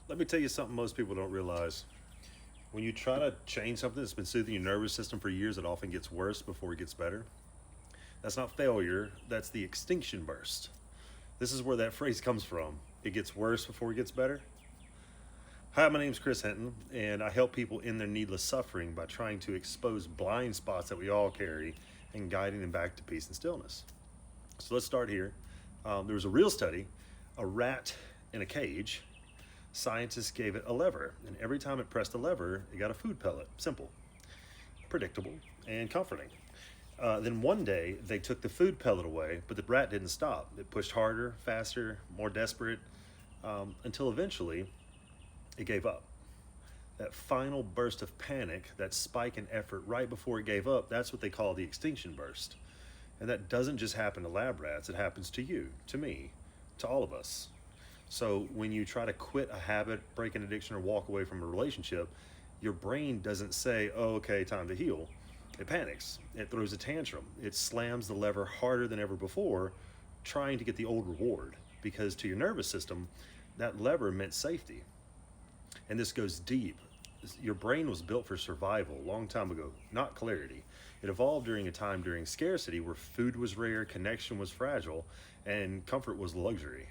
Let me tell you something most people don't realize. When you try to change something that's been soothing your nervous system for years, it often gets worse before it gets better. That's not failure, that's the extinction burst. This is where that phrase comes from. It gets worse before it gets better. Hi, my name's Chris Hinton, and I help people end their needless suffering by trying to expose blind spots that we all carry and guiding them back to peace and stillness. So let's start here. There was a real study, a rat in a cage. Scientists gave it a lever, and every time it pressed a lever, it got a food pellet. Simple, predictable, and comforting. Then one day, they took the food pellet away, but the rat didn't stop. It pushed harder, faster, more desperate, until eventually it gave up. That final burst of panic, that spike in effort right before it gave up, that's what they call the extinction burst. And that doesn't just happen to lab rats, it happens to you, to me, to all of us. So when you try to quit a habit, break an addiction, or walk away from a relationship, your brain doesn't say, oh, okay, time to heal. It panics. It throws a tantrum. It slams the lever harder than ever before, trying to get the old reward. Because to your nervous system, that lever meant safety. And this goes deep. Your brain was built for survival a long time ago, not clarity. It evolved during a time during scarcity where food was rare, connection was fragile, and comfort was luxury.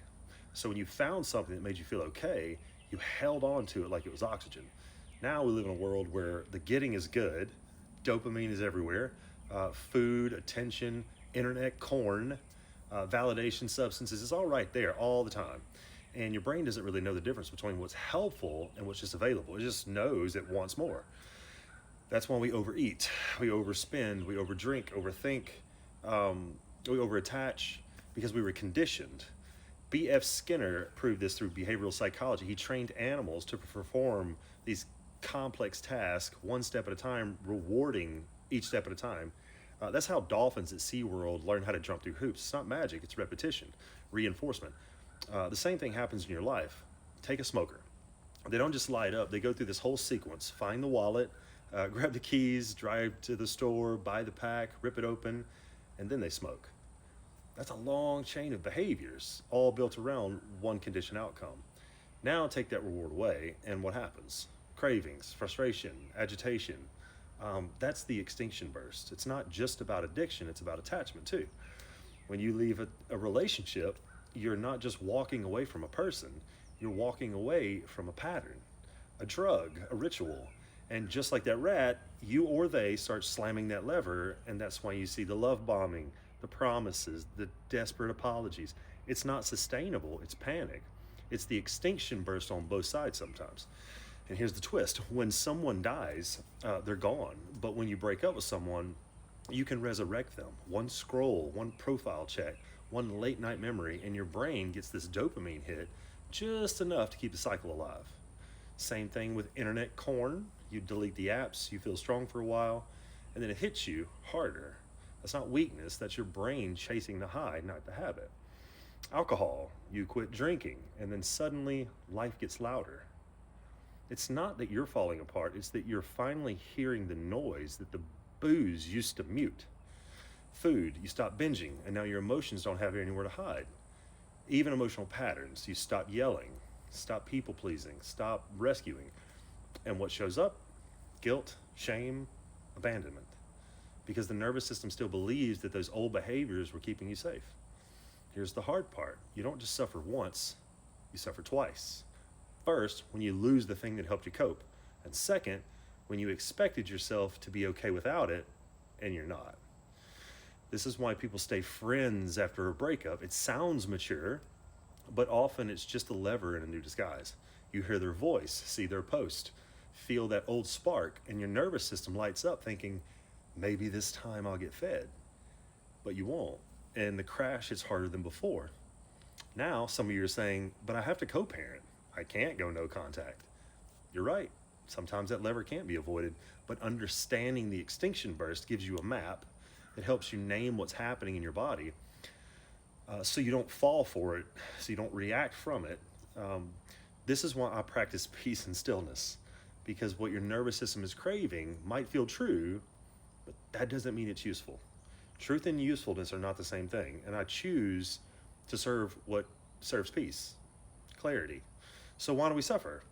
So when you found something that made you feel okay, you held on to it like it was oxygen. Now we live in a world where the getting is good, dopamine is everywhere, food, attention, internet, corn, validation substances, it's all right there all the time. And your brain doesn't really know the difference between what's helpful and what's just available. It just knows it wants more. That's why we overeat, we overspend, we overdrink, overthink, we overattach because we were conditioned. B.F. Skinner proved this through behavioral psychology. He trained animals to perform these complex tasks one step at a time, rewarding each step at a time. That's how dolphins at SeaWorld learn how to jump through hoops. It's not magic, it's repetition, reinforcement. The same thing happens in your life. Take a smoker. They don't just light up, they go through this whole sequence. Find the wallet, grab the keys, drive to the store, buy the pack, rip it open, and then they smoke. That's a long chain of behaviors, all built around one conditioned outcome. Now take that reward away, and what happens? Cravings, frustration, agitation. That's the extinction burst. It's not just about addiction, it's about attachment too. When you leave a relationship, you're not just walking away from a person, you're walking away from a pattern, a drug, a ritual. And just like that rat, you or they start slamming that lever, and that's why you see the love bombing, the promises, the desperate apologies. It's not sustainable, it's panic. It's the extinction burst on both sides sometimes. And here's the twist. When someone dies, they're gone. But when you break up with someone, you can resurrect them. One scroll, one profile check, one late night memory, and your brain gets this dopamine hit just enough to keep the cycle alive. Same thing with internet corn. You delete the apps, you feel strong for a while, and then it hits you harder. That's not weakness, that's your brain chasing the high, not the habit. Alcohol, you quit drinking, and then suddenly life gets louder. It's not that you're falling apart, it's that you're finally hearing the noise that the booze used to mute. Food, you stop binging, and now your emotions don't have anywhere to hide. Even emotional patterns, you stop yelling, stop people pleasing, stop rescuing. And what shows up? Guilt, shame, abandonment. Because the nervous system still believes that those old behaviors were keeping you safe. Here's the hard part. You don't just suffer once, you suffer twice. First, when you lose the thing that helped you cope. And second, when you expected yourself to be okay without it, and you're not. This is why people stay friends after a breakup. It sounds mature, but often it's just a lever in a new disguise. You hear their voice, see their post, feel that old spark, and your nervous system lights up thinking, maybe this time I'll get fed. But you won't, and the crash hits harder than before. Now, some of you are saying, but I have to co-parent. I can't go no contact. You're right. Sometimes that lever can't be avoided, but understanding the extinction burst gives you a map. It helps you name what's happening in your body so you don't fall for it, so you don't react from it. This is why I practice peace and stillness, because what your nervous system is craving might feel true, but that doesn't mean it's useful. Truth and usefulness are not the same thing, and I choose to serve what serves peace, clarity. So why do we suffer?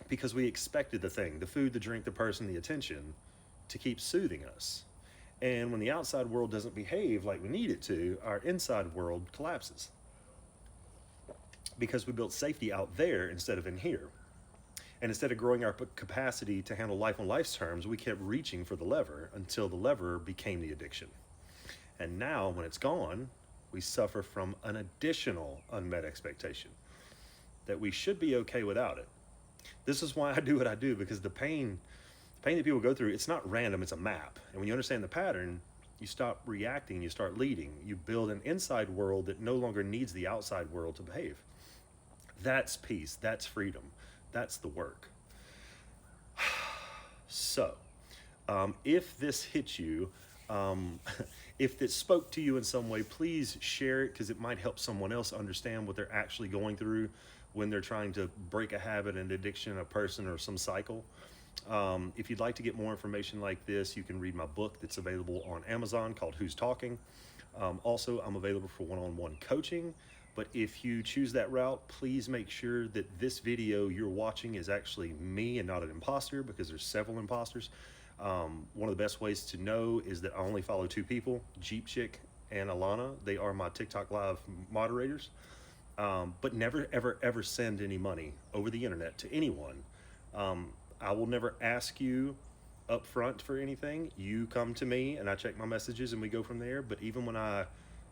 Because we expected the thing, the food, the drink, the person, the attention, to keep soothing us. And when the outside world doesn't behave like we need it to, our inside world collapses. Because we built safety out there instead of in here. And instead of growing our capacity to handle life on life's terms, we kept reaching for the lever until the lever became the addiction. And now, when it's gone, we suffer from an additional unmet expectation that we should be okay without it. This is why I do what I do, because the pain that people go through, it's not random, it's a map. And when you understand the pattern, you stop reacting, you start leading. You build an inside world that no longer needs the outside world to behave. That's peace, that's freedom, that's the work. So, if this hit you, if it spoke to you in some way, please share it, because it might help someone else understand what they're actually going through when they're trying to break a habit, an addiction, a person, or some cycle. If you'd like to get more information like this, you can read my book that's available on Amazon called Who's Talking. Also, I'm available for one-on-one coaching. But if you choose that route, please make sure that this video you're watching is actually me and not an imposter, because there's several imposters. One of the best ways to know is that I only follow 2 people, Jeep Chick and Alana. They are my TikTok Live moderators. But never, ever, ever send any money over the internet to anyone. I will never ask you up front for anything. You come to me and I check my messages and we go from there. But even when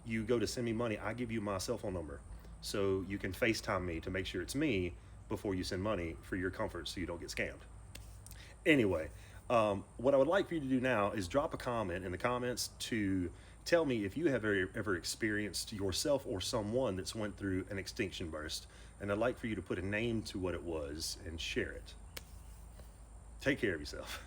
you go to send me money, I give you my cell phone number. So you can FaceTime me to make sure it's me before you send money, for your comfort, so you don't get scammed. Anyway, what I would like for you to do now is drop a comment in the comments to tell me if you have ever experienced yourself or someone that's went through an extinction burst. And I'd like for you to put a name to what it was and share it. Take care of yourself.